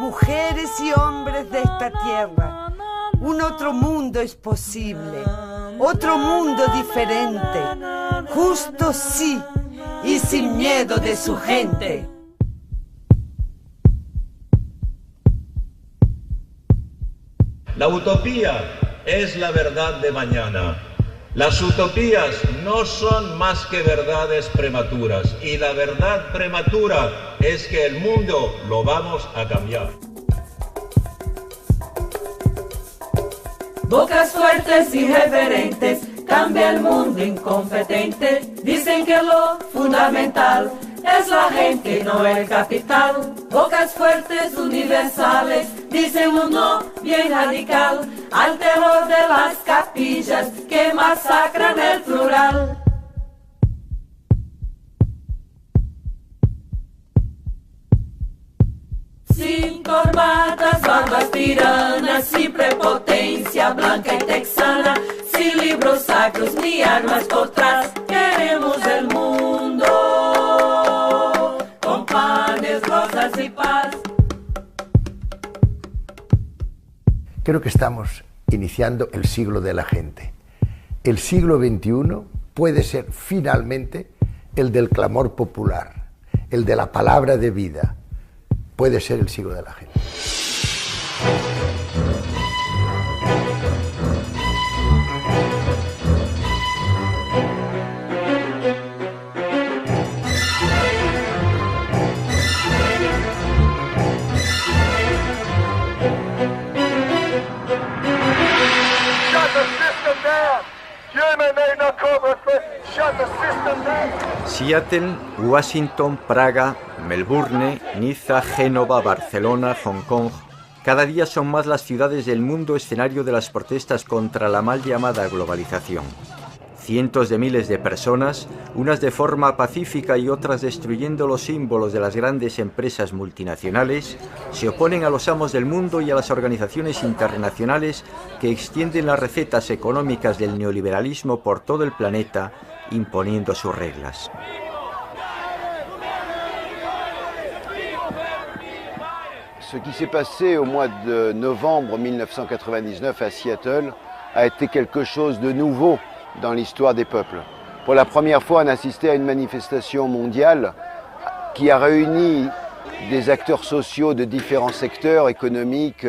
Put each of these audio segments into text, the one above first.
mujeres y hombres de esta tierra. Un otro mundo es posible, otro mundo diferente, justo sí, y sin miedo de su gente. La utopía es la verdad de mañana. Las utopías no son más que verdades prematuras, y la verdad prematura es que el mundo lo vamos a cambiar. Bocas fuertes y reverentes, cambia el mundo incompetente. Dicen que lo fundamental es la gente y no el capital. Bocas fuertes universales, dicen un no bien radical al terror de las capillas que masacran el plural. Sin corbatas, barbas tiranas, sin prepotencia blanca y texana, sin libros sacros ni armas por trás, queremos el mundo con panes, rosas y paz. Creo que estamos iniciando el siglo de la gente. El siglo XXI puede ser finalmente el del clamor popular, el de la palabra de vida. Puede ser el siglo de la gente. Seattle, Washington, Praga, Melbourne, Niza, Génova, Barcelona, Hong Kong. Cada día son más las ciudades del mundo escenario de las protestas contra la mal llamada globalización. Cientos de miles de personas, unas de forma pacífica y otras destruyendo los símbolos de las grandes empresas multinacionales, se oponen a los amos del mundo y a las organizaciones internacionales que extienden las recetas económicas del neoliberalismo por todo el planeta, imponiendo sus reglas. Ce qui s'est passé au mois de novembre 1999 à Seattle a été quelque chose de nouveau dans l'histoire des peuples. Pour la première fois, on assistait à une manifestation mondiale qui a réuni des acteurs sociaux de différents secteurs économiques,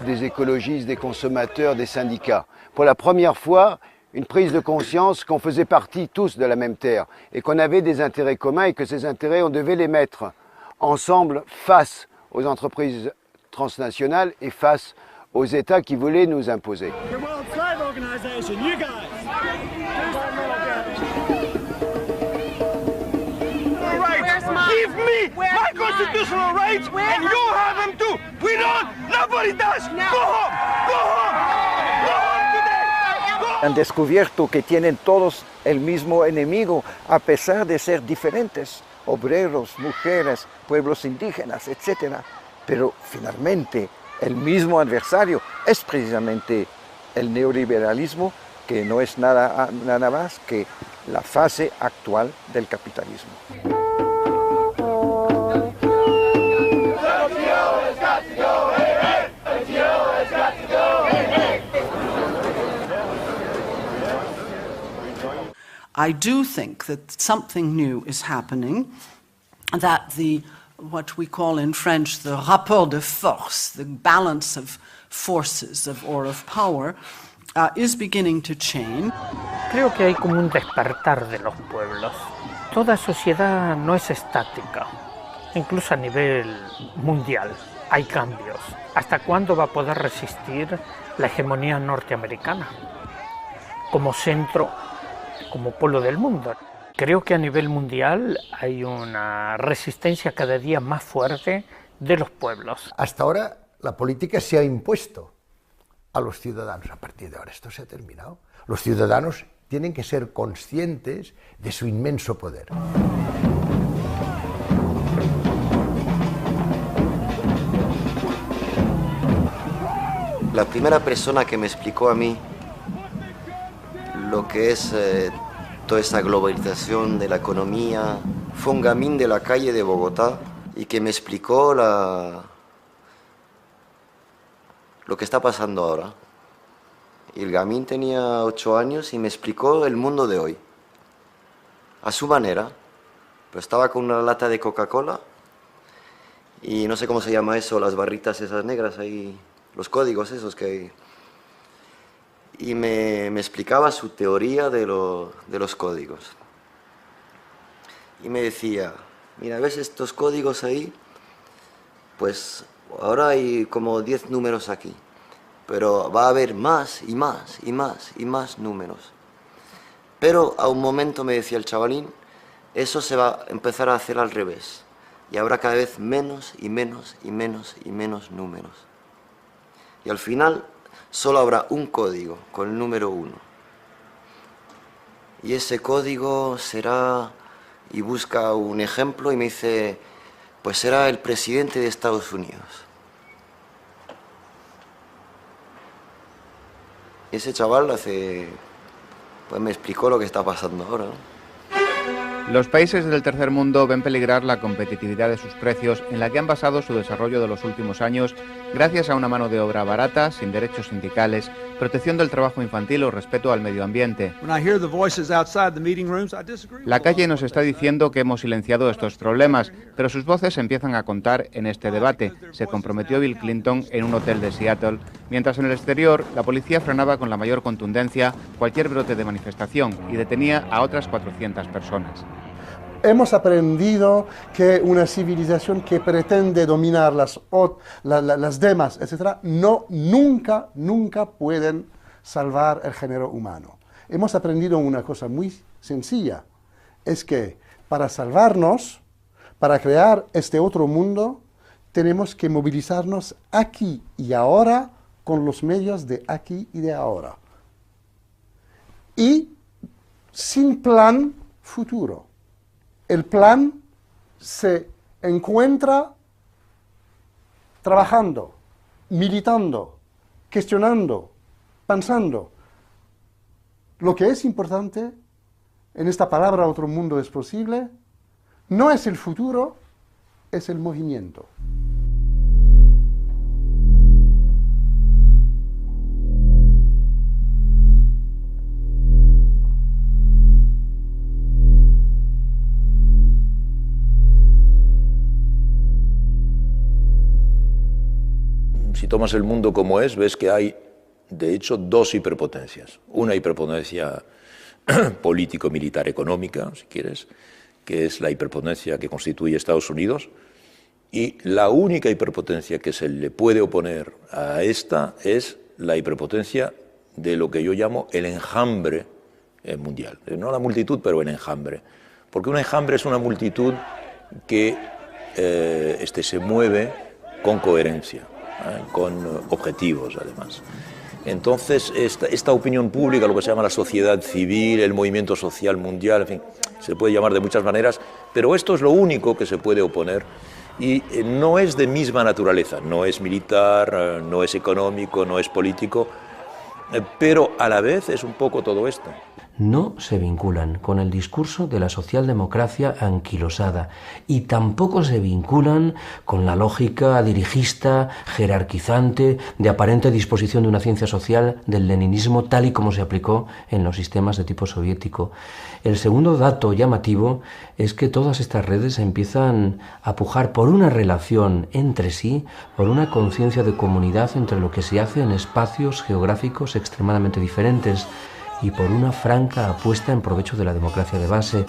des écologistes, des consommateurs, des syndicats. Pour la première fois, une prise de conscience qu'on faisait partie tous de la même terre et qu'on avait des intérêts communs et que ces intérêts, on devait les mettre ensemble face aux entreprises transnationales et face aux États qui voulaient nous imposer. Give me my constitutional rights and you have them too. We don't, nobody does. Go home, go home, go home today. Han descubierto que tienen todos el mismo enemigo a pesar de ser diferentes, obreros, mujeres, pueblos indígenas, etc. Pero finalmente el mismo adversario es precisamente el neoliberalismo, que no es nada más que la fase actual del capitalismo. I do think that something new is happening, that what we call in French the rapport de force, the balance of forces or of power, is beginning to change. Creo que hay como un despertar de los pueblos. Toda sociedad no es estática, incluso a nivel mundial hay cambios. ¿Hasta cuándo va a poder resistir la hegemonía norteamericana como centro, como polo del mundo? Creo que a nivel mundial hay una resistencia cada día más fuerte de los pueblos. Hasta ahora la política se ha impuesto a los ciudadanos. A partir de ahora esto se ha terminado. Los ciudadanos tienen que ser conscientes de su inmenso poder. La primera persona que me explicó a mí lo que es toda esa globalización de la economía fue un gamín de la calle de Bogotá y que me explicó la lo que está pasando ahora. Y el gamín tenía 8 años y me explicó el mundo de hoy. A su manera. Pero estaba con una lata de Coca-Cola y no sé cómo se llama eso, las barritas esas negras ahí, los códigos esos que hay. Y me explicaba su teoría de los códigos. Y me decía, mira, ¿ves estos códigos ahí? Pues ahora hay como 10 números aquí, pero va a haber más y más y más y más números. Pero a un momento, me decía el chavalín, eso se va a empezar a hacer al revés. Y habrá cada vez menos y menos y menos y menos números. Y al final solo habrá un código con el número 1. Y ese código será, y busca un ejemplo y me dice, pues será el presidente de Estados Unidos. Y ese chaval pues me explicó lo que está pasando ahora, ¿no? Los países del tercer mundo ven peligrar la competitividad de sus precios en la que han basado su desarrollo de los últimos años gracias a una mano de obra barata, sin derechos sindicales, protección del trabajo infantil o respeto al medio ambiente. La calle nos está diciendo que hemos silenciado estos problemas, pero sus voces empiezan a contar en este debate. Se comprometió Bill Clinton en un hotel de Seattle, mientras en el exterior la policía frenaba con la mayor contundencia cualquier brote de manifestación y detenía a otras 400 personas. Hemos aprendido que una civilización que pretende dominar las demás, etc., nunca pueden salvar el género humano. Hemos aprendido una cosa muy sencilla, es que para salvarnos, para crear este otro mundo, tenemos que movilizarnos aquí y ahora con los medios de aquí y de ahora. Y sin plan futuro. El plan se encuentra trabajando, militando, cuestionando, pensando. Lo que es importante en esta palabra otro mundo es posible, no es el futuro, es el movimiento. Si tomas el mundo como es, ves que hay, de hecho, dos hiperpotencias. Una hiperpotencia político-militar económica, si quieres, que es la hiperpotencia que constituye Estados Unidos, y la única hiperpotencia que se le puede oponer a esta es la hiperpotencia de lo que yo llamo el enjambre mundial. No la multitud, pero el enjambre. Porque un enjambre es una multitud que se mueve con coherencia, con objetivos, además. Entonces, esta opinión pública, lo que se llama la sociedad civil, el movimiento social mundial, en fin, se puede llamar de muchas maneras, pero esto es lo único que se puede oponer y no es de misma naturaleza, no es militar, no es económico, no es político, pero a la vez es un poco todo esto. No se vinculan con el discurso de la socialdemocracia anquilosada y tampoco se vinculan con la lógica dirigista, jerarquizante, de aparente disposición de una ciencia social del leninismo tal y como se aplicó en los sistemas de tipo soviético. El segundo dato llamativo es que todas estas redes empiezan a pujar por una relación entre sí, por una conciencia de comunidad entre lo que se hace en espacios geográficos extremadamente diferentes, y por una franca apuesta in provecho della democrazia di base.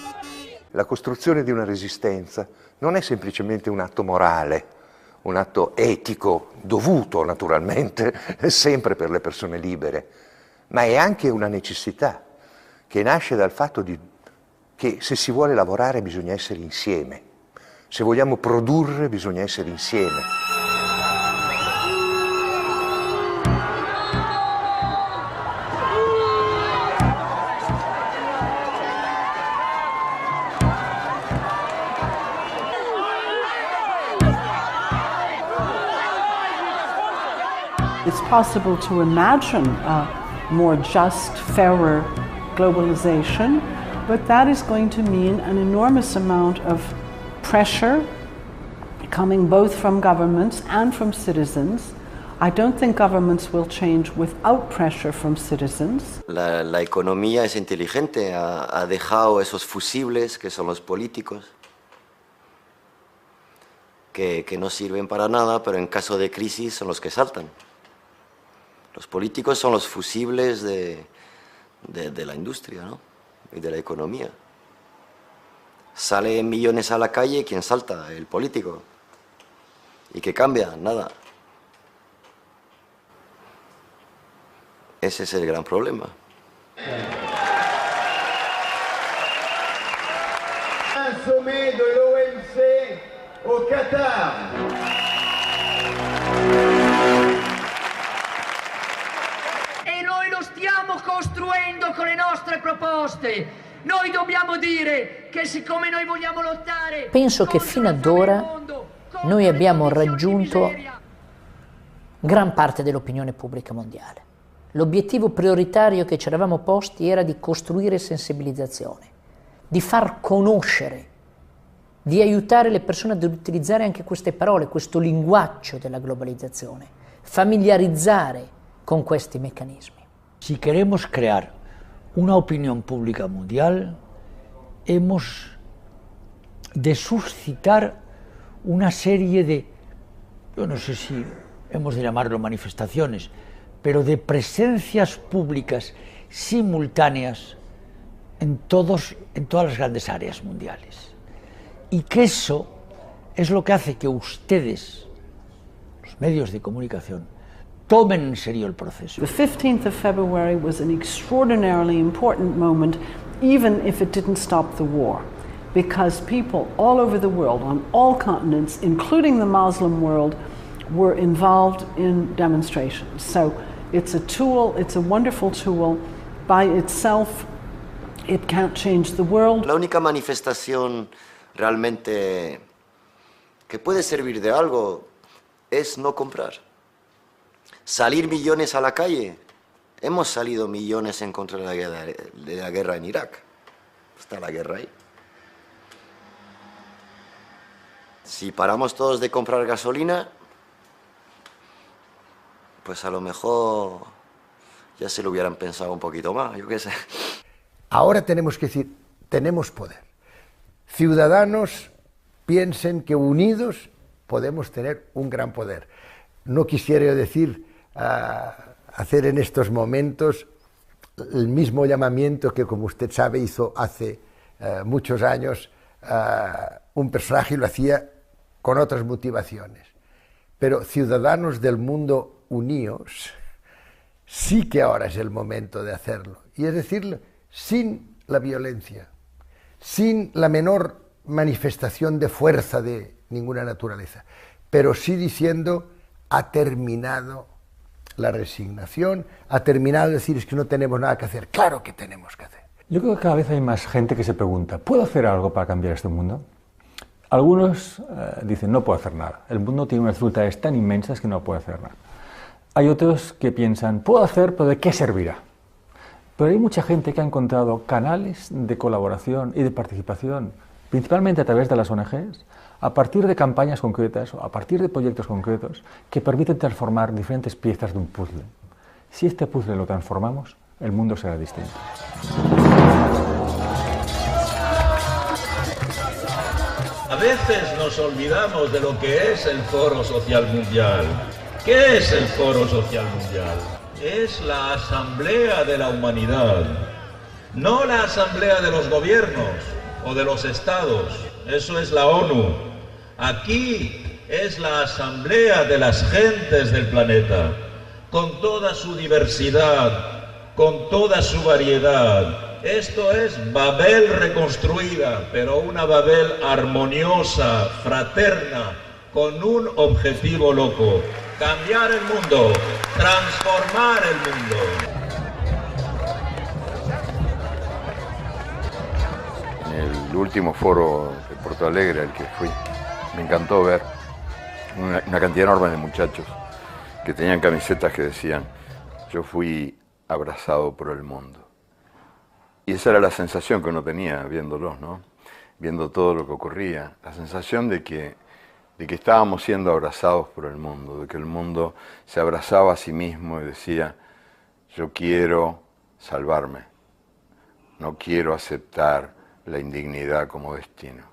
La costruzione di una resistenza non è semplicemente un atto morale, un atto etico, dovuto naturalmente, sempre per le persone libere, ma è anche una necessità che nasce dal fatto che se si vuole lavorare bisogna essere insieme, se vogliamo produrre bisogna essere insieme. It's possible to imagine a more just, fairer globalization, but that is going to mean an enormous amount of pressure coming both from governments and from citizens I don't think governments will change without pressure from citizens. La economía es inteligente, ha dejado esos fusibles que son los políticos, que no sirven para nada, pero en caso de crisis son los que saltan. Los políticos son los fusibles de la industria, ¿no? Y de la economía. Salen millones a la calle, ¿quién salta? El político. ¿Y qué cambia? Nada. Ese es el gran problema. Un sommet de l'OMC au Qatar. E noi lo stiamo costruendo con le nostre proposte. Noi dobbiamo dire che siccome noi vogliamo lottare... Penso che fino ad ora noi abbiamo raggiunto gran parte dell'opinione pubblica mondiale. L'obiettivo prioritario che ci eravamo posti era di costruire sensibilizzazione, di far conoscere, di aiutare le persone ad utilizzare anche queste parole, questo linguaggio della globalizzazione, familiarizzare con questi meccanismi. Si queremos crear una opinión pública mundial, hemos de suscitar una serie de, yo no sé si hemos de llamarlo manifestaciones, pero de presencias públicas simultáneas en todas las grandes áreas mundiales. Y que eso es lo que hace que ustedes, los medios de comunicación, tomen en serio el proceso. The 15th of February was an extraordinarily important moment, even if it didn't stop the war, because people all over the world, on all continents, including the Muslim world, were involved in demonstrations. So it's a tool, it's a wonderful tool. By itself, it can't change the world. La única manifestación realmente que puede servir de algo es no comprar. Salir millones a la calle. Hemos salido millones en contra de la guerra en Irak. Está la guerra ahí. Si paramos todos de comprar gasolina, pues a lo mejor ya se lo hubieran pensado un poquito más, yo qué sé. Ahora tenemos que decir, tenemos poder. Ciudadanos piensen que unidos podemos tener un gran poder. No quisiera yo decir, hacer en estos momentos el mismo llamamiento que, como usted sabe, hizo hace muchos años un personaje y lo hacía con otras motivaciones. Pero ciudadanos del mundo unidos, sí que ahora es el momento de hacerlo. Y es decirlo, sin la violencia, sin la menor manifestación de fuerza de ninguna naturaleza, pero sí diciendo, ha terminado la resignación, ha terminado decir es que no tenemos nada que hacer. Claro que tenemos que hacer. Yo creo que cada vez hay más gente que se pregunta, ¿puedo hacer algo para cambiar este mundo? Algunos dicen, no puedo hacer nada. El mundo tiene unas dificultades tan inmensas que no puedo hacer nada. Hay otros que piensan, puedo hacer, pero ¿de qué servirá? Pero hay mucha gente que ha encontrado canales de colaboración y de participación, principalmente a través de las ONGs, a partir de campañas concretas o a partir de proyectos concretos que permiten transformar diferentes piezas de un puzzle. Si este puzzle lo transformamos, el mundo será distinto. A veces nos olvidamos de lo que es el Foro Social Mundial. ¿Qué es el Foro Social Mundial? Es la asamblea de la humanidad, no la asamblea de los gobiernos o de los estados, eso es la ONU. Aquí es la asamblea de las gentes del planeta, con toda su diversidad, con toda su variedad. Esto es Babel reconstruida, pero una Babel armoniosa, fraterna, con un objetivo loco: cambiar el mundo, transformar el mundo. En el último foro de Porto Alegre al que fui, me encantó ver una cantidad enorme de muchachos que tenían camisetas que decían, yo fui abrazado por el mundo. Y esa era la sensación que uno tenía viéndolos, ¿no? Viendo todo lo que ocurría, la sensación de que de que estábamos siendo abrazados por el mundo, de que el mundo se abrazaba a sí mismo y decía, yo quiero salvarme, no quiero aceptar la indignidad como destino.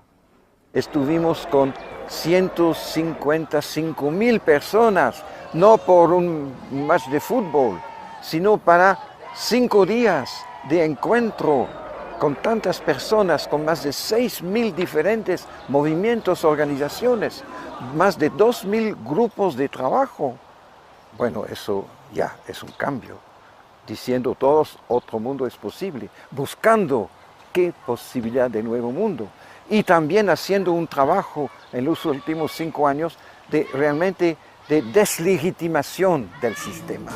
Estuvimos con 155.000 personas, no por un match de fútbol, sino para 5 días de encuentro con tantas personas, con más de 6.000 diferentes movimientos, organizaciones, más de 2.000 grupos de trabajo. Bueno, eso ya es un cambio, diciendo todos otro mundo es posible, buscando qué posibilidad de nuevo mundo. Y también haciendo un trabajo en los últimos 5 años de realmente de deslegitimación del sistema.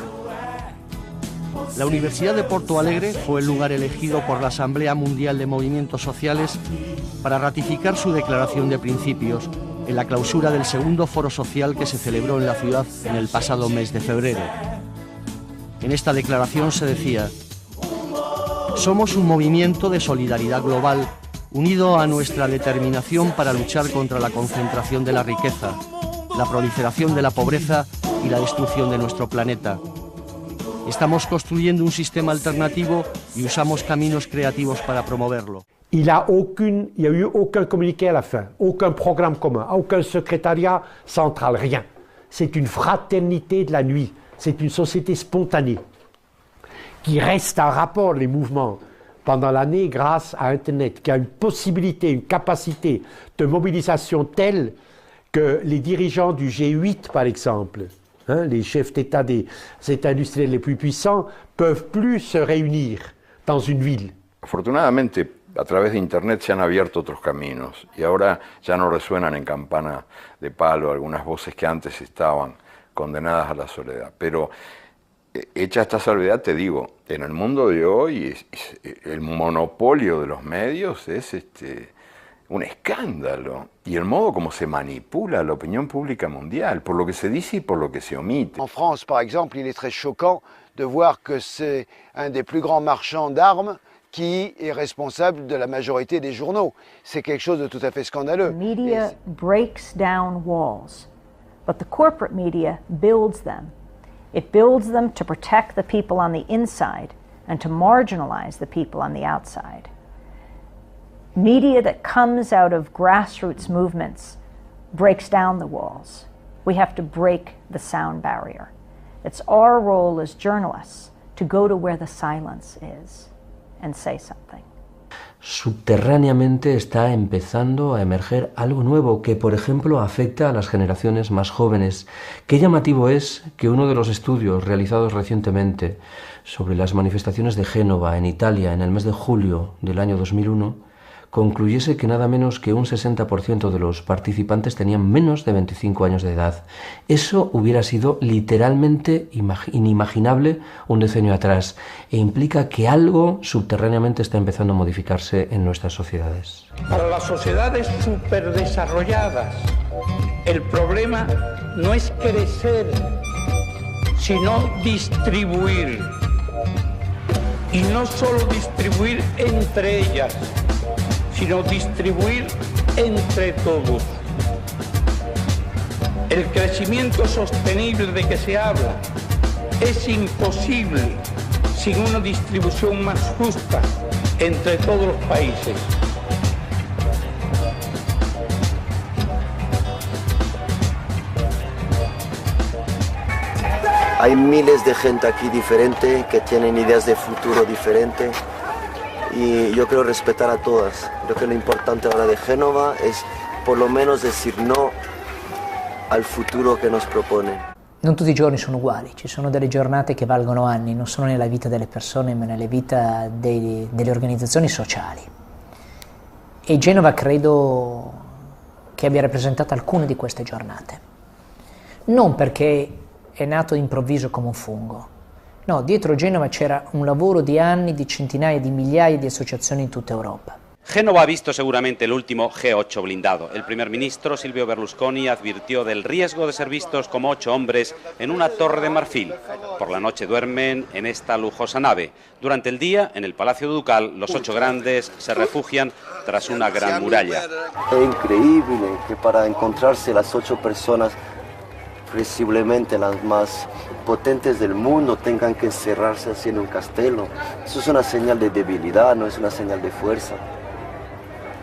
La Universidad de Porto Alegre fue el lugar elegido por la Asamblea Mundial de Movimientos Sociales para ratificar su declaración de principios en la clausura del segundo foro social que se celebró en la ciudad en el pasado mes de febrero. En esta declaración se decía: somos un movimiento de solidaridad global unido a nuestra determinación para luchar contra la concentración de la riqueza, la proliferación de la pobreza y la destrucción de nuestro planeta. Estamos construyendo un sistema alternativo y usamos caminos creativos para promoverlo. Il n'y a eu aucun communiqué à la fin, aucun programme commun, aucun secrétariat central, rien. C'est une fraternité de la nuit, c'est une société spontanée qui reste en rapport, les mouvements, pendant l'année grâce à Internet, qui a une possibilité, une capacité de mobilisation telle que les dirigeants du G8, par exemple, les chefs d'État des États industriels les plus puissants, peuvent plus se réunir dans une ville. Afortunadamente, a través de Internet se han abierto otros caminos y ahora ya no resuenan en campana de palo algunas voces que antes estaban condenadas a la soledad. Pero hecha esta salvedad, te digo, en el mundo de hoy el monopolio de los medios es un escándalo. Y el modo como se manipula la opinión pública mundial, por lo que se dice y por lo que se omite. En France, par exemple, il est très choquant de voir que c'est un des plus grands marchands d'armes qui est responsable de la majorité des journaux. C'est quelque chose de tout à fait scandaleux. The media breaks down walls, but the corporate media builds them. It builds them to protect the people on the inside and to marginalize the people on the outside. Media that comes out of grassroots movements breaks down the walls. We have to break the sound barrier. It's our role as journalists to go to where the silence is and say something. Subterráneamente está empezando a emerger algo nuevo que, por ejemplo, afecta a las generaciones más jóvenes. Qué llamativo es que uno de los estudios realizados recientemente sobre las manifestaciones de Génova en Italia en el mes de julio del año 2001 concluyese que nada menos que un 60% de los participantes tenían menos de 25 años de edad. Eso hubiera sido literalmente inimaginable un decenio atrás e implica que algo subterráneamente está empezando a modificarse en nuestras sociedades. Para las sociedades superdesarrolladas, el problema no es crecer, sino distribuir. Y no solo distribuir entre ellas, sino distribuir entre todos. El crecimiento sostenible de que se habla es imposible sin una distribución más justa entre todos los países. Hay miles de gente aquí diferente que tienen ideas de futuro diferentes. Y yo creo respetar a todas. Creo que lo importante ahora de Génova es por lo menos decir no al futuro che nos propone. Non tutti i giorni sono uguali, ci sono delle giornate che valgono anni, non solo nella vita delle persone ma nella vita delle organizzazioni sociali. E Genova credo che abbia rappresentato alcune di queste giornate. Non perché è nato improvviso come un fungo. No, dietro Genova c'era un lavoro di anni, di centinaia di migliaia di associazioni in tutta Europa. Génova ha visto seguramente el último G8 blindado. El primer ministro Silvio Berlusconi advirtió del riesgo de ser vistos como 8 hombres en una torre de marfil. Por la noche duermen en esta lujosa nave. Durante el día, en el Palacio Ducal, los 8 grandes se refugian tras una gran muralla. Es increíble que para encontrarse las 8 personas, presumiblemente las más potentes del mundo, tengan que encerrarse así en un castelo. Eso es una señal de debilidad, no es una señal de fuerza.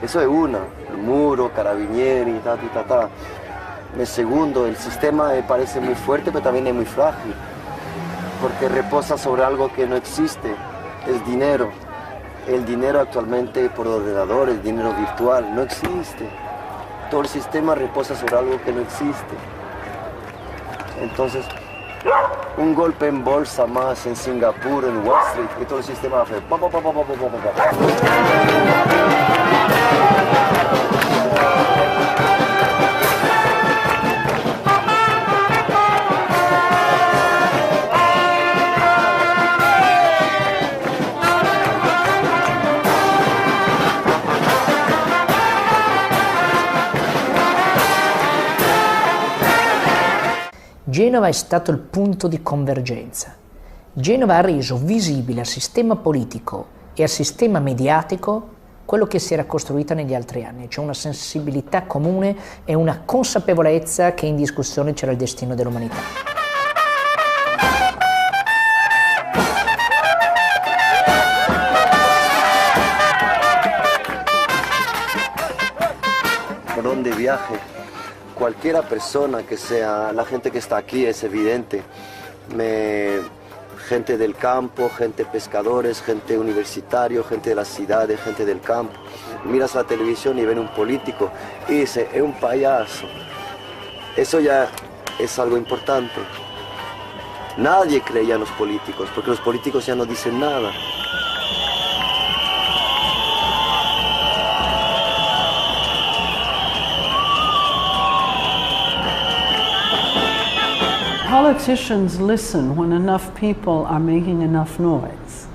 Eso es una, el muro, carabinieri, ta. El segundo, el sistema me parece muy fuerte, pero también es muy frágil, porque reposa sobre algo que no existe, es dinero. El dinero actualmente por ordenador, el dinero virtual, no existe. Todo el sistema reposa sobre algo que no existe. Entonces, un golpe en bolsa más en Singapur, en Wall Street, que todo el sistema va a hacer. Genova è stato il punto di convergenza. Genova ha reso visibile al sistema politico e al sistema mediatico quello che si era costruito negli altri anni, cioè una sensibilità comune e una consapevolezza che in discussione c'era il destino dell'umanità. Por donde viaje, cualquiera persona que sea, la gente que está aquí es evidente, gente del campo, gente pescadores, gente universitario, gente de las ciudades, gente del campo. Miras la televisión y ven un político y dice, es un payaso. Eso ya es algo importante. Nadie creía en los políticos, porque los políticos ya no dicen nada. Politicians listen when enough people are making enough noise.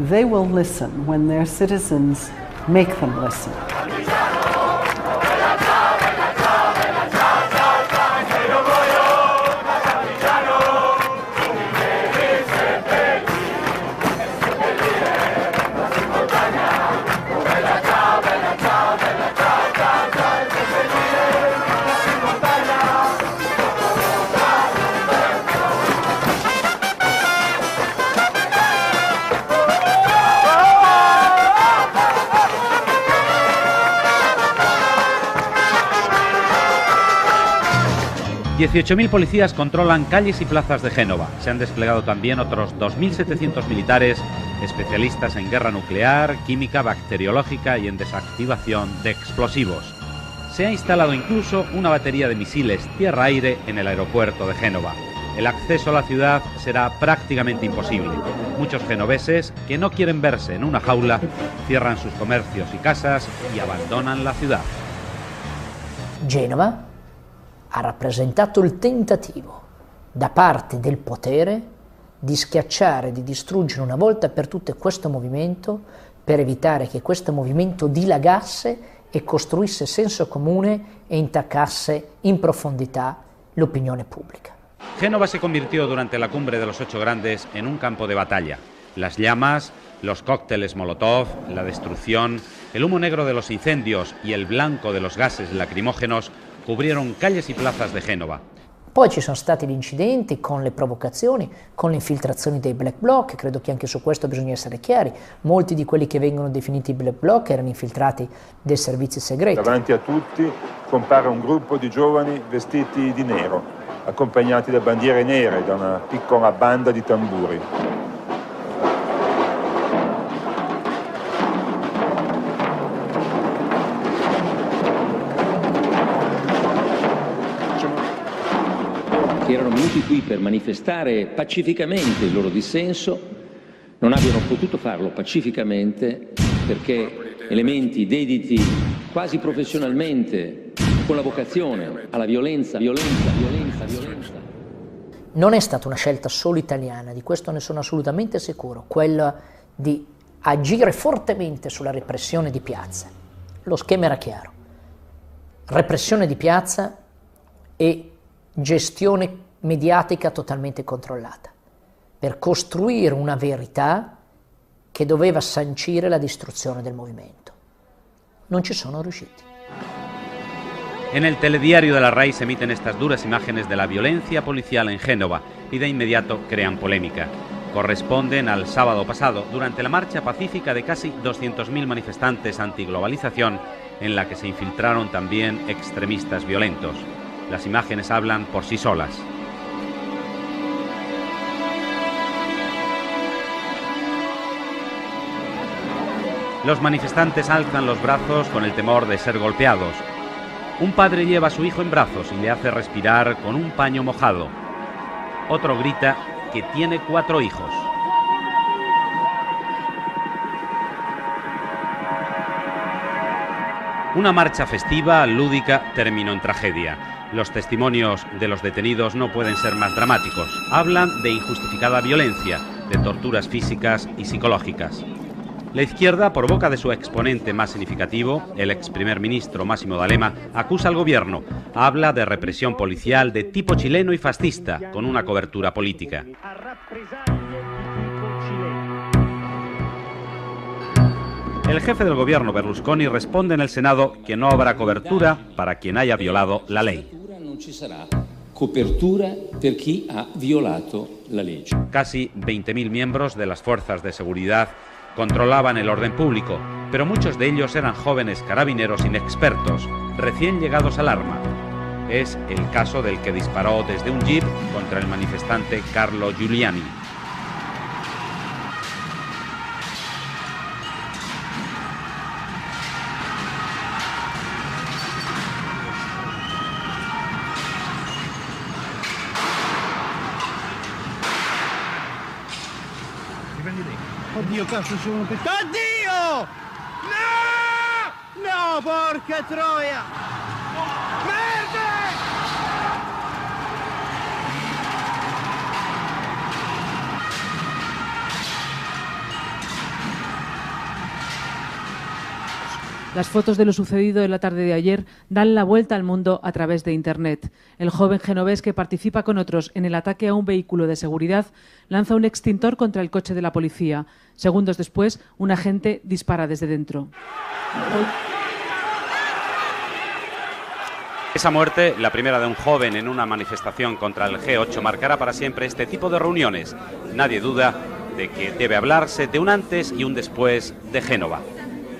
They will listen when their citizens make them listen. $18.000 policías controlan calles y plazas de Génova. Se han desplegado también otros 2.700 militares, especialistas en guerra nuclear, química, bacteriológica y en desactivación de explosivos. Se ha instalado incluso una batería de misiles tierra-aire en el aeropuerto de Génova. El acceso a la ciudad será prácticamente imposible. Muchos genoveses, que no quieren verse en una jaula, cierran sus comercios y casas y abandonan la ciudad. Genova ha rappresentato il tentativo da parte del potere di schiacciare, di distruggere una volta per tutte questo movimento per evitare che questo movimento dilagasse e costruisse senso comune e intaccasse in profondità l'opinione pubblica. Génova se convirtió durante la cumbre de los 8 grandes en un campo de batalla. Las llamas, los cócteles Molotov, la destrucción, el humo negro de los incendios y el blanco de los gases lacrimógenos cubrieron calles y plazas de Genova. Poi ci sono stati gli incidenti con le provocazioni, con le infiltrazioni dei black bloc, credo che anche su questo bisogna essere chiari. Molti di quelli che vengono definiti black bloc erano infiltrati dei servizi segreti. Davanti a tutti compare un gruppo di giovani vestiti di nero, accompagnati da bandiere nere, da una piccola banda di tamburi. Che erano venuti qui per manifestare pacificamente il loro dissenso, non abbiano potuto farlo pacificamente perché elementi dediti quasi professionalmente con la vocazione alla violenza. Non è stata una scelta solo italiana, di questo ne sono assolutamente sicuro, quella di agire fortemente sulla repressione di piazza. Lo schema era chiaro: repressione di piazza e gestione mediatica totalmente controllata, per costruire una verità che doveva sancire la distruzione del movimento. Non ci sono riusciti. En el telediario de la RAI se emiten estas duras imágenes de la violencia policial en Génova y de inmediato crean polémica. Corresponden al sábado pasado, durante la marcha pacífica de casi 200.000 manifestantes antiglobalización, en la que se infiltraron también extremistas violentos. Las imágenes hablan por sí solas. Los manifestantes alzan los brazos con el temor de ser golpeados. Un padre lleva a su hijo en brazos y le hace respirar con un paño mojado. Otro grita que tiene 4 hijos. Una marcha festiva, lúdica, terminó en tragedia. Los testimonios de los detenidos no pueden ser más dramáticos. Hablan de injustificada violencia, de torturas físicas y psicológicas. La izquierda, por boca de su exponente más significativo, el ex primer ministro Máximo D'Alema, acusa al gobierno. Habla de represión policial de tipo chileno y fascista, con una cobertura política. El jefe del gobierno, Berlusconi, responde en el Senado que no habrá cobertura para quien haya violado la ley. Non ci sarà copertura per chi ha violato la legge. Casi 20.000 miembros de las fuerzas de seguridad controlaban el orden público, pero muchos de ellos eran jóvenes carabineros inexpertos, recién llegados al arma. Es el caso del que disparó desde un jeep contra el manifestante Carlo Giuliani. Oddio, cazzo, sono un pezzo. Oddio! No! No, porca troia! Merda! Las fotos de lo sucedido en la tarde de ayer dan la vuelta al mundo a través de Internet. El joven genovés que participa con otros en el ataque a un vehículo de seguridad lanza un extintor contra el coche de la policía. Segundos después, un agente dispara desde dentro. Esa muerte, la primera de un joven en una manifestación contra el G8, marcará para siempre este tipo de reuniones. Nadie duda de que debe hablarse de un antes y un después de Génova.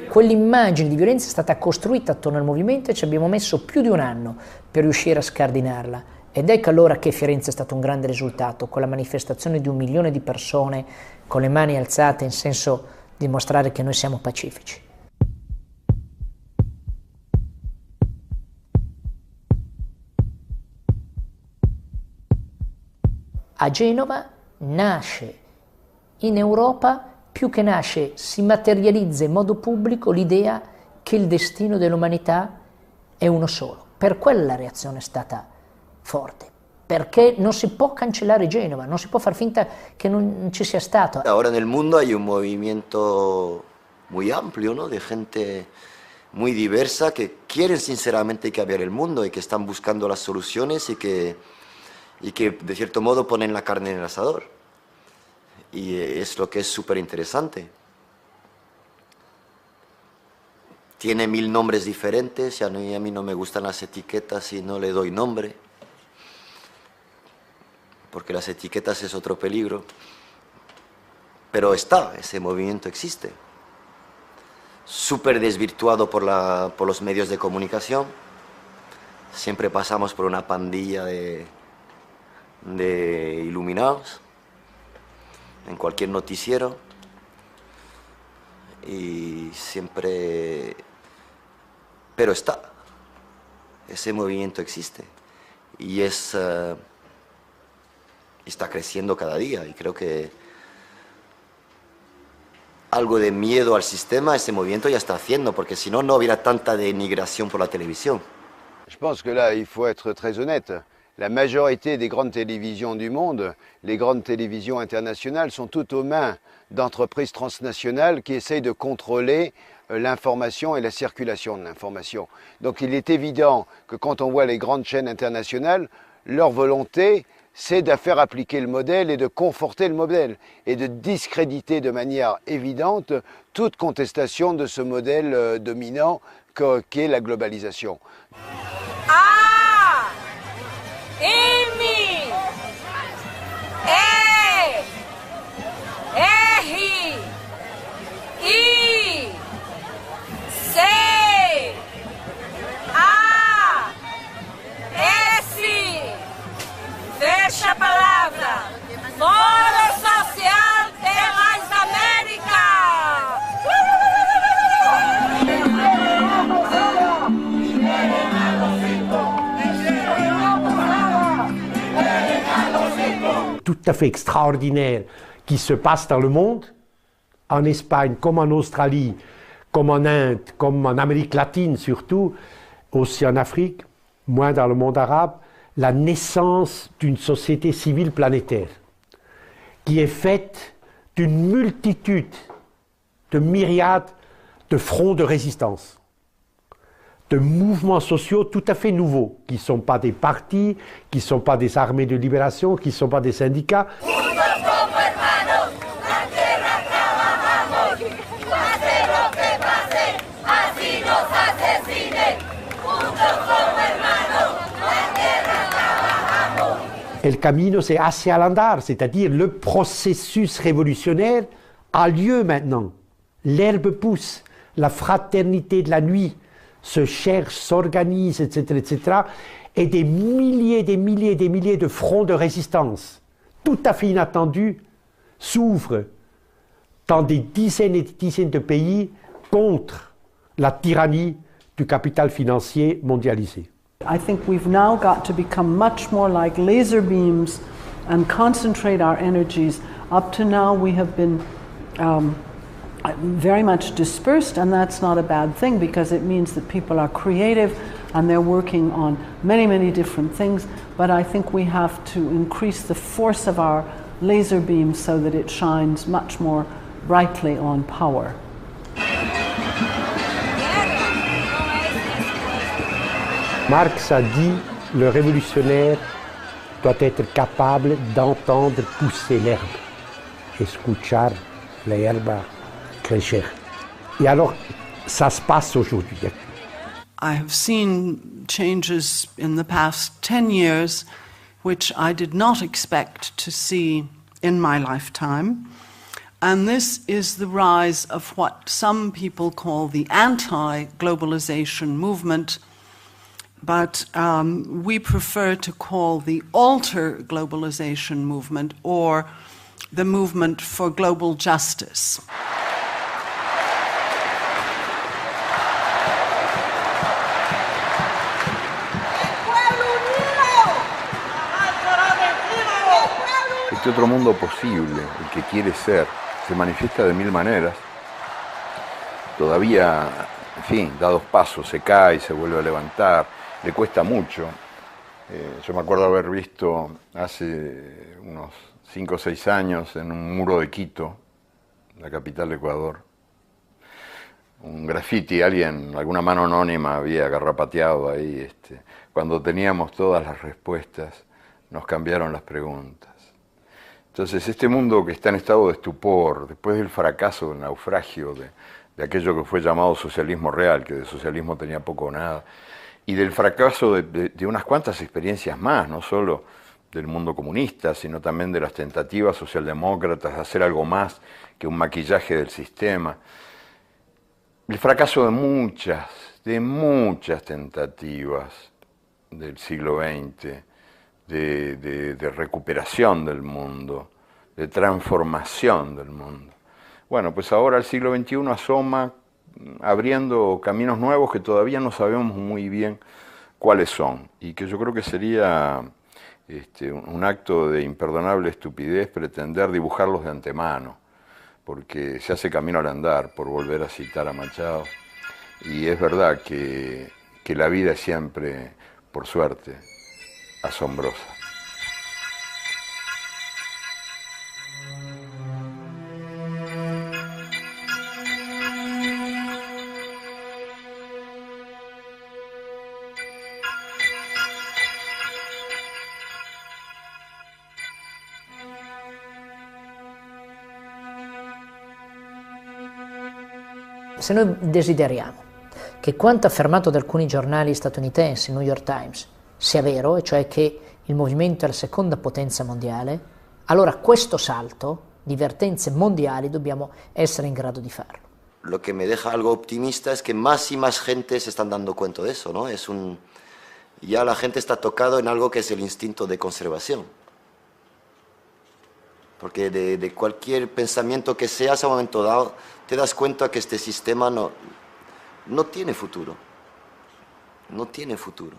Quell'immagine di violenza è stata costruita attorno al movimento e ci abbiamo messo più di un anno per riuscire a scardinarla. Ed ecco allora che Firenze è stato un grande risultato, con la manifestazione di 1 milione di persone con le mani alzate in senso di dimostrare che noi siamo pacifici. A Genova nasce in Europa, più che nasce, si materializza in modo pubblico l'idea che il destino dell'umanità è uno solo. Per quello la reazione è stata forte, perché non si può cancellare Genova, non si può far finta che non ci sia stato. Ahora en el mundo hay un movimiento muy amplio, ¿no?, de gente muy diversa que quieren sinceramente cambiar el mundo y que están buscando las soluciones y que de cierto modo ponen la carne en el asador. Y es lo que es súper interesante. Tiene 1000 nombres diferentes y a mí no me gustan las etiquetas y no le doy nombre, porque las etiquetas es otro peligro. Pero ese movimiento existe. Súper desvirtuado por los medios de comunicación. Siempre pasamos por una pandilla de iluminados en cualquier noticiero y siempre... Pero ese movimiento existe y está creciendo cada día y creo que algo de miedo al sistema ese movimiento ya está haciendo, porque si no, no hubiera tanta denigración por la televisión. Je pense que là, il faut être très honnête. La majorité des grandes télévisions du monde, les grandes télévisions internationales, sont toutes aux mains d'entreprises transnationales qui essayent de contrôler l'information et la circulation de l'information. Donc il est évident que quand on voit les grandes chaînes internationales, leur volonté, c'est de faire appliquer le modèle et de conforter le modèle et de discréditer de manière évidente toute contestation de ce modèle dominant qu'est la globalisation. Fecha a palavra. Foro Social de las Amériques. Tout à fait extraordinaire qui se passe dans le monde, en Espagne comme en Australie, comme en Inde, comme en Amérique latine surtout, aussi en Afrique, moins dans le monde arabe, la naissance d'une société civile planétaire qui est faite d'une multitude de myriades de fronts de résistance, de mouvements sociaux tout à fait nouveaux, qui ne sont pas des partis, qui ne sont pas des armées de libération, qui ne sont pas des syndicats. El camino se hace al andar, c'est-à-dire le processus révolutionnaire a lieu maintenant. L'herbe pousse, la fraternité de la nuit se cherche, s'organise, etc., etc. Et des milliers de fronts de résistance, tout à fait inattendus, s'ouvrent dans des dizaines et des dizaines de pays contre la tyrannie du capital financier mondialisé. I think we've now got to become much more like laser beams and concentrate our energies. Up to now we have been very much dispersed, and that's not a bad thing because it means that people are creative and they're working on many different things. But I think we have to increase the force of our laser beams so that it shines much more brightly on power. Marx a dit le révolutionnaire doit être capable d'entendre pousser l'herbe, escuchar la hierba crecer. Et alors, ça se passe aujourd'hui. I have seen changes in the past 10 years which I did not expect to see in my lifetime. And this is the rise of what some people call the anti-globalization movement, but we prefer to call the alter globalization movement or the movement for global justice. Este otro mundo posible, el que quiere ser, se manifiesta de mil maneras. Todavía, en fin, da dos pasos, se cae, se vuelve a levantar, le cuesta mucho. Yo me acuerdo haber visto hace unos 5 o 6 años en un muro de Quito, la capital de Ecuador, un graffiti, alguna mano anónima había garrapateado ahí. Cuando teníamos todas las respuestas, nos cambiaron las preguntas. Entonces, este mundo que está en estado de estupor, después del fracaso, del naufragio de aquello que fue llamado socialismo real, que de socialismo tenía poco o nada, y del fracaso de unas cuantas experiencias más, no solo del mundo comunista, sino también de las tentativas socialdemócratas de hacer algo más que un maquillaje del sistema. El fracaso de muchas tentativas del siglo XX, de recuperación del mundo, de transformación del mundo. Bueno, pues ahora el siglo XXI asoma abriendo caminos nuevos que todavía no sabemos muy bien cuáles son, y que yo creo que sería un acto de imperdonable estupidez pretender dibujarlos de antemano, porque se hace camino al andar, por volver a citar a Machado, y es verdad que la vida es siempre, por suerte, asombrosa. Se noi desideriamo che quanto affermato da alcuni giornali statunitensi, New York Times, sia vero, e cioè che il movimento è la seconda potenza mondiale, allora questo salto di vertenze mondiali dobbiamo essere in grado di farlo. Lo que me deja algo optimista es que más y más gente se están dando cuenta de eso, ¿no? Ya la gente está tocado en algo que es el instinto de conservación. Porque de cualquier pensamiento que seas a un momento dado, te das cuenta que este sistema no tiene futuro. No tiene futuro.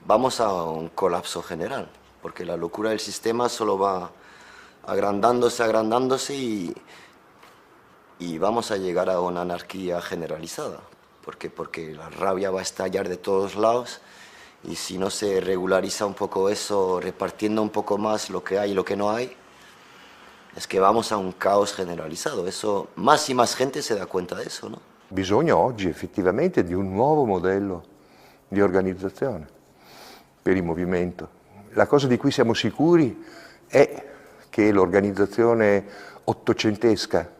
Vamos a un colapso general, porque la locura del sistema solo va agrandándose y vamos a llegar a una anarquía generalizada, porque la rabia va a estallar de todos lados y si no se regulariza un poco eso, repartiendo un poco más lo que hay y lo que no hay, es que vamos a un caos generalizzato. Eso, más y más gente si dà conto di eso, no? Bisogna oggi effettivamente di un nuovo modello di organizzazione per il movimento. La cosa di cui siamo sicuri è che l'organizzazione ottocentesca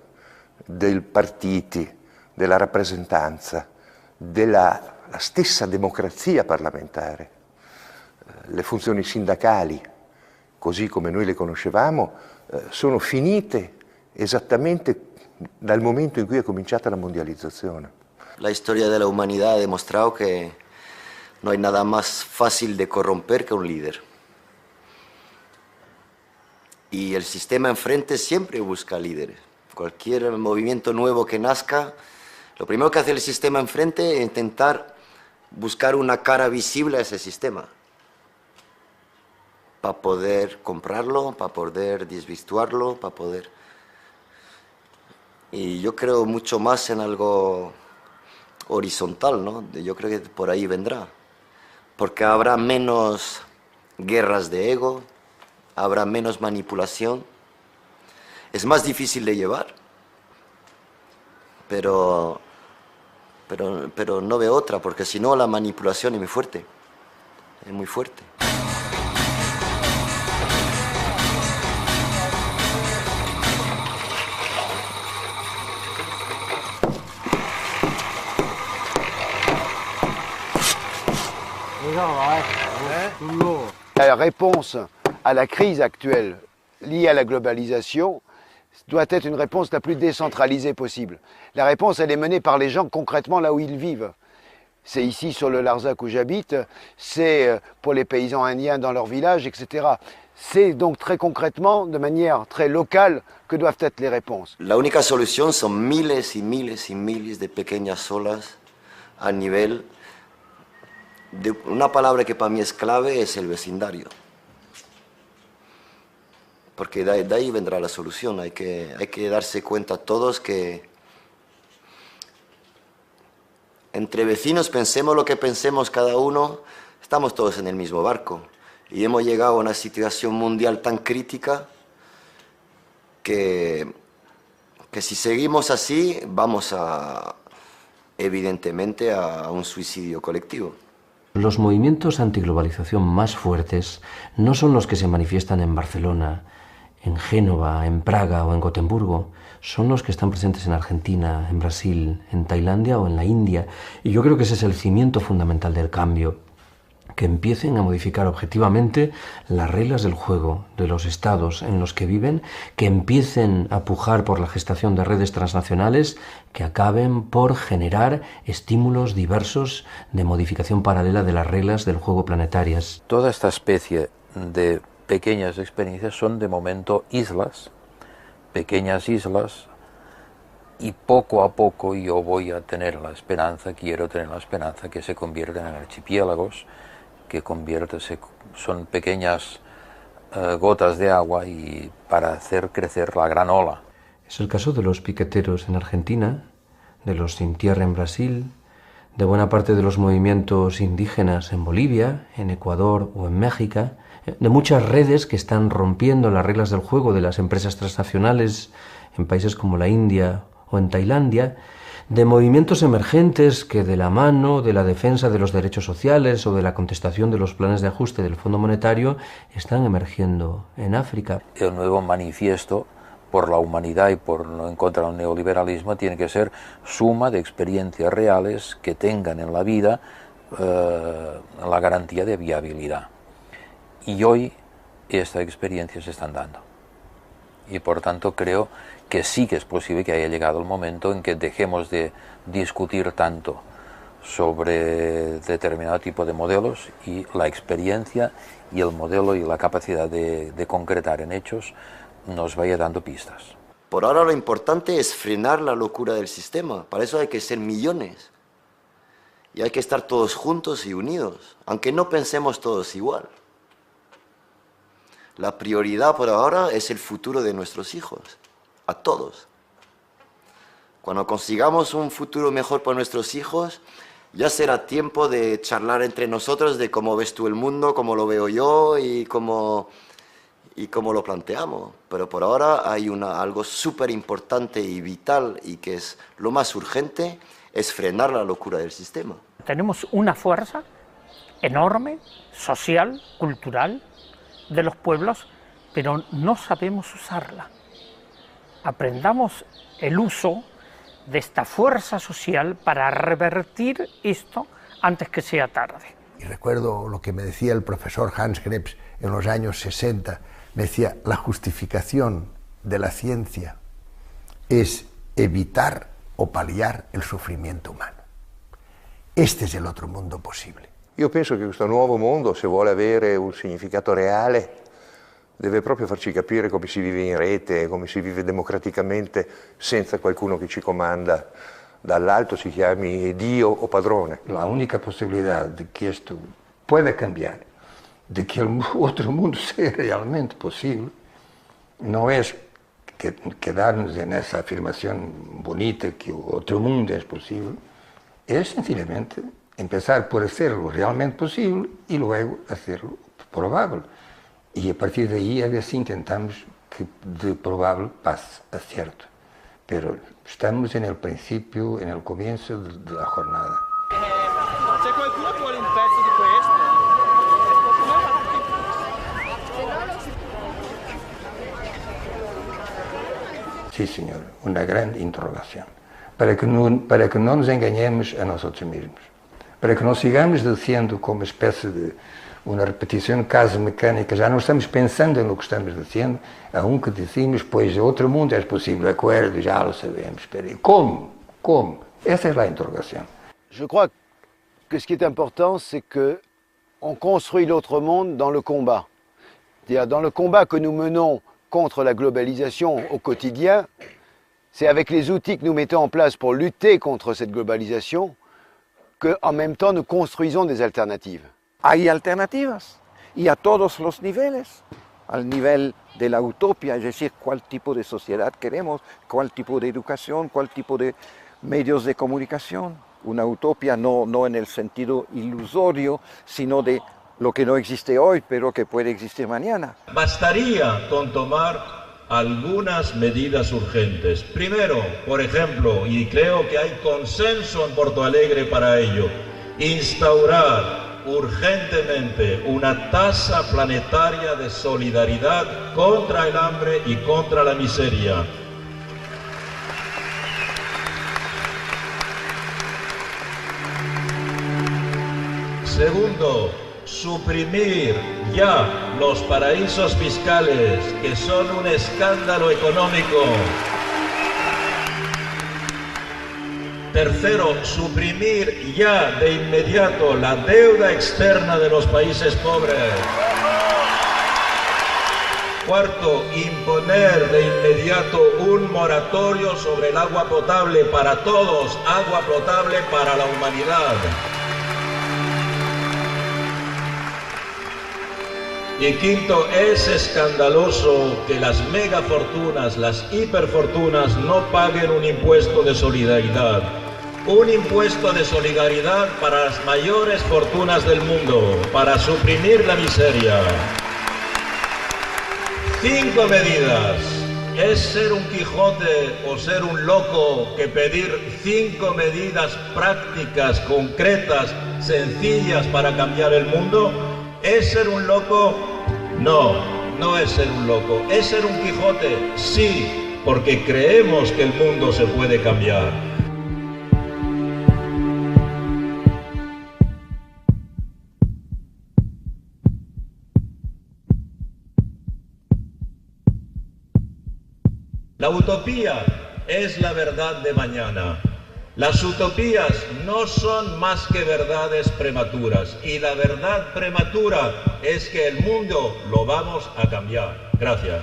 dei partiti, della rappresentanza, della stessa democrazia parlamentare, le funzioni sindacali, così come noi le conoscevamo, sono finite esattamente dal momento in cui è cominciata la mondializzazione. La storia della umanità ha dimostrato che no hay nada más fácil de corromper que un líder. Y el sistema enfrente siempre busca líderes. Cualquier movimiento nuevo que nazca, lo primero que hace el sistema enfrente es intentar buscar una cara visible a ese sistema. Para poder comprarlo, para poder desvirtuarlo, para poder... Y yo creo mucho más en algo horizontal, ¿no? Yo creo que por ahí vendrá. Porque habrá menos guerras de ego, habrá menos manipulación. Es más difícil de llevar, pero no veo otra, porque si no la manipulación es muy fuerte. Es muy fuerte. La réponse à la crise actuelle liée à la globalisation doit être une réponse la plus décentralisée possible. La réponse, elle est menée par les gens concrètement là où ils vivent. C'est ici sur le Larzac où j'habite, c'est pour les paysans indiens dans leur village, etc. C'est donc très concrètement, de manière très locale, que doivent être les réponses. La única solución son miles y miles y miles de pequeñas olas a nivel de una palabra que para mí es clave, es el vecindario. Porque de ahí vendrá la solución. Hay que darse cuenta todos que entre vecinos, pensemos lo que pensemos cada uno, estamos todos en el mismo barco. Y hemos llegado a una situación mundial tan crítica que si seguimos así vamos evidentemente a un suicidio colectivo. Los movimientos antiglobalización más fuertes no son los que se manifiestan en Barcelona, en Génova, en Praga o en Gotemburgo. Son los que están presentes en Argentina, en Brasil, en Tailandia o en la India. Y yo creo que ese es el cimiento fundamental del cambio. Que empiecen a modificar objetivamente las reglas del juego de los estados en los que viven, que empiecen a pujar por la gestación de redes transnacionales, que acaben por generar estímulos diversos de modificación paralela de las reglas del juego planetarias. Toda esta especie de pequeñas experiencias son de momento islas, pequeñas islas, y poco a poco yo voy a tener la esperanza, quiero tener la esperanza que se conviertan en archipiélagos, que son pequeñas gotas de agua y para hacer crecer la gran ola. Es el caso de los piqueteros en Argentina, de los Sin Tierra en Brasil, de buena parte de los movimientos indígenas en Bolivia, en Ecuador o en México, de muchas redes que están rompiendo las reglas del juego de las empresas transnacionales en países como la India o en Tailandia, de movimientos emergentes que de la mano de la defensa de los derechos sociales o de la contestación de los planes de ajuste del Fondo Monetario están emergiendo en África. El nuevo manifiesto por la humanidad y en contra del neoliberalismo tiene que ser suma de experiencias reales que tengan en la vida la garantía de viabilidad. Y hoy estas experiencias se están dando. Y por tanto creo que sí que es posible que haya llegado el momento en que dejemos de discutir tanto sobre determinado tipo de modelos y la experiencia y el modelo y la capacidad de concretar en hechos nos vaya dando pistas. Por ahora lo importante es frenar la locura del sistema. Para eso hay que ser millones. Y hay que estar todos juntos y unidos, aunque no pensemos todos igual. La prioridad por ahora es el futuro de nuestros hijos, a todos. Cuando consigamos un futuro mejor para nuestros hijos, ya será tiempo de charlar entre nosotros de cómo ves tú el mundo, cómo lo veo yo y cómo lo planteamos. Pero por ahora hay algo súper importante y vital y que es lo más urgente, es frenar la locura del sistema. Tenemos una fuerza enorme, social, cultural, de los pueblos, pero no sabemos usarla. Aprendamos el uso de esta fuerza social para revertir esto antes que sea tarde. Y recuerdo lo que me decía el profesor Hans Krebs en los años 60, me decía, la justificación de la ciencia es evitar o paliar il sofferimento umano. Este è l'altro mondo possibile. Io penso che questo nuovo mondo, se vuole avere un significato reale, deve proprio farci capire come si vive in rete, come si vive democraticamente senza qualcuno che ci comanda dall'alto, si chiami Dio o padrone. La única posibilidad de que esto pueda cambiar, de que el otro mundo sea realmente posible, no es quedarnos en esa afirmación bonita que otro mundo es posible, es sencillamente empezar por hacerlo realmente posible y luego hacerlo probable. Y a partir de ahí a ver si intentamos que de probable pase a cierto. Pero estamos en el principio, en el comienzo de la jornada. Se qualcuno vuole un pezzo di questo? Sí, señor, una gran interrogación. Para que no nos engañemos a nosotros mismos. Para que no sigamos diciendo como especie de una repetición casi mecánica, ya no estamos pensando en lo que estamos diciendo, aunque decimos, pues otro mundo es posible, de acuerdo, ya lo sabemos, pero ¿cómo? ¿Cómo? Esa es la interrogación. Je crois que ce qui est important, c'est qu'on construit l'autre monde dans le combat. C'est-à-dire dans le combat que nous menons contre la globalisation au quotidien, c'est avec les outils que nous mettons en place pour lutter contre cette globalisation qu'en même temps nous construisons des alternatives. Hay alternativas y a todos los niveles, al nivel de la utopía, es decir, cuál tipo de sociedad queremos, cuál tipo de educación, cuál tipo de medios de comunicación. Una utopía no en el sentido ilusorio, sino de lo que no existe hoy, pero que puede existir mañana. Bastaría con tomar algunas medidas urgentes. Primero, por ejemplo, y creo que hay consenso en Porto Alegre para ello, instaurar urgentemente una tasa planetaria de solidaridad contra el hambre y contra la miseria. Segundo, suprimir ya los paraísos fiscales, que son un escándalo económico. Tercero, suprimir ya de inmediato la deuda externa de los países pobres. Cuarto, imponer de inmediato un moratorio sobre el agua potable para todos, agua potable para la humanidad. Y quinto, es escandaloso que las megafortunas, las hiperfortunas no paguen un impuesto de solidaridad. Un impuesto de solidaridad para las mayores fortunas del mundo, para suprimir la miseria. 5 medidas. ¿Es ser un Quijote o ser un loco que pedir 5 medidas prácticas, concretas, sencillas para cambiar el mundo? ¿Es ser un loco? No, no es ser un loco. ¿Es ser un Quijote? Sí, porque creemos que el mundo se puede cambiar. La utopía es la verdad de mañana. Las utopías no son más que verdades prematuras, y la verdad prematura es que el mundo lo vamos a cambiar. Gracias.